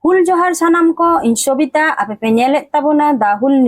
हुल जोहार सानाम को इन सोबिता आपे पे नेले ताबोना दा हुल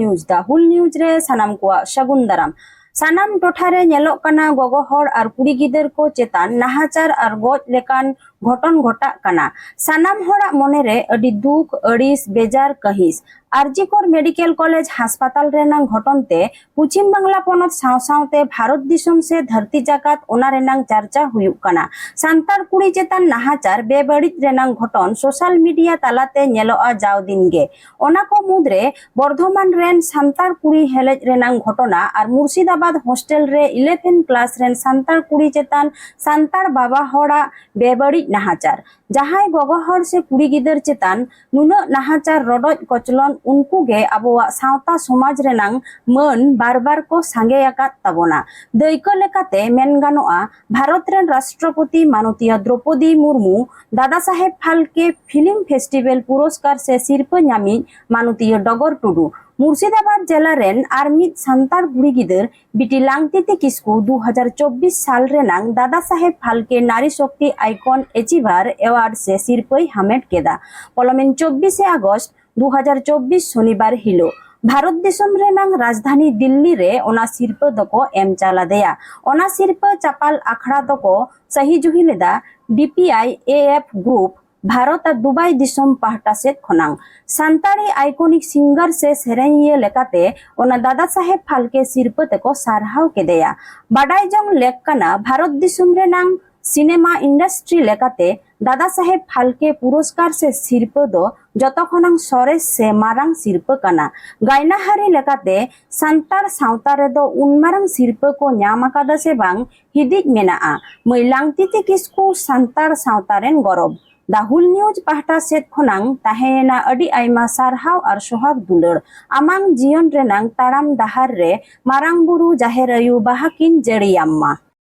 न्यूज रे सानाम को सगुन दाराम सानाम टोठारे नेलो काना गोगो हर आर कुड़ी गिदर को चेतान नाहाचार आर गोज लेकान घटन घटा काना सानाम होड़ा मोने रे अडी दुख अड़िस बेजार कहिस आरजीकोर मेडिकल कॉलेज हासपाताल रेनांग घटन ते पश्चिम बांगला पनत सावसावते भारत दिसम से धरती जाकात ओना रेनांग चर्चा हुयुक काना सांतार कुड़ी चेतान नाहाचार बेबड़ित रेनांग घटन सोशल मीडिया तालाते नेलोआ जाव दिन गे ओना को मुद्रे बर्धमान रेन सांतार कुड़ी हेलेज रेनांग घटना आर मुर्शिदाबाद हॉस्टेल रे 11 क्लास रेन सांतार कुड़ी चेतान सांतार बाबा होड़ा बेबड़ित नाहाचार जहां गोगो हर से कुड़ी गिदर चेतान नुना नाहाचार रडोज कचलन उनको गे आबोआ सावता समाज रेनांग मन बार बार को सांगे याकात ताबोना दैको लेकाते मेन गानोआ भारत रेन राष्ट्रपति माननीय द्रौपदी मुर्मू दादा साहेब फाल्के फिल्म फेस्टिवल पुरस्कार से सिरप ᱧᱟᱢᱤᱡ माननीय डगर टुडू मुर्शिदाबाद जिला रेन आर मिद सांतार बुड़ी गिदर बिटी लांगतिति किस्कू 2024 साल रेनांग दादा साहेब फाल्के नारी शक्ति आइकन एचिभार एवार्ड से सिरपई हामेट केदा पलमेन 24 अगस्त 2024 शनिवार हिलो भारत देशम रेनांग राजधानी दिल्ली रे ओना सिरप दको एम चालादेया ओना सिरप चापाल आखड़ा दको सही जुही लेदा डीपीआई एएफ ग्रुप भारत और दुबई दिसम पाहटा से खनांग सांतारी आइकॉनिक सिंगर से सेरेनिये लेकाते ओना दादा साहेब फाल्के सिरप तेको सारहाव केदेया बाडाय जंग लेककाना भारत दिसम रेनांग सिनेमा इंडस्ट्री लेकाते दादा साहेब फाल्के पुरस्कार से सिरप दो जतखनांग सरेस से मारांग सिरप काना गायनाहारी लेकाते सांतार सावता रे दो उनमारांग सिरप को ᱧᱟᱢ आकादा से बांग हिदिज मेनाआ मैलांगतिति किस्कू सांतार सावता रेन गौरव दा हुल न्यूज पाहटा सेत खनांग ताहेना अडी आइमा सारहाव आर सोहाग दुलड़ आमांग जीवन रेनांग ताड़ाम डाहार रे मारांग बुरु जाहेर आयु बाहाकिन जड़ियाम्मा।